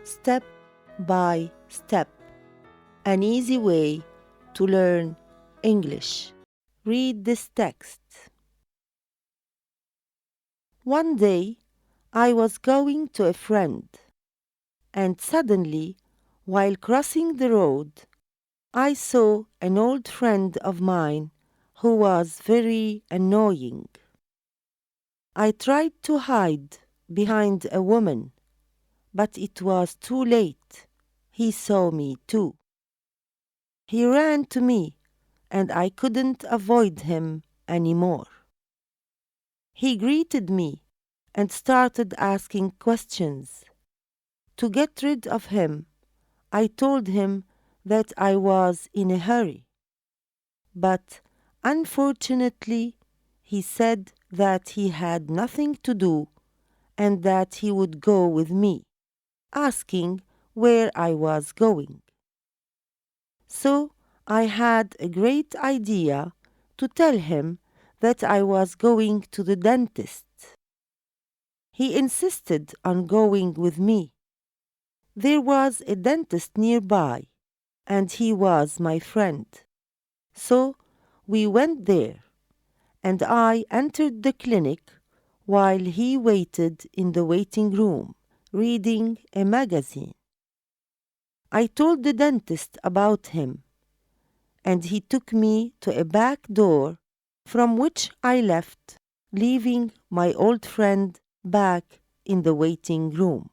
step by step, an easy way to learn English. Read this text. One day, I was going to a friend, and suddenly, while crossing the road, I saw an old friend of mine who was very annoying. I tried to hide behind a woman, but it was too late. He saw me too. He ran to me, and I couldn't avoid him anymore. He greeted me and started asking questions. To get rid of him, I told him that I was in a hurry. But unfortunately, he said that he had nothing to do and that he would go with me, asking where I was going. So I had a great idea to tell him that I was going to the dentist. He insisted on going with me. There was a dentist nearby, and he was my friend. So we went there, and I entered the clinic while he waited in the waiting room, reading a magazine. I told the dentist about him, and he took me to a back door from which I left, leaving my old friend back in the waiting room.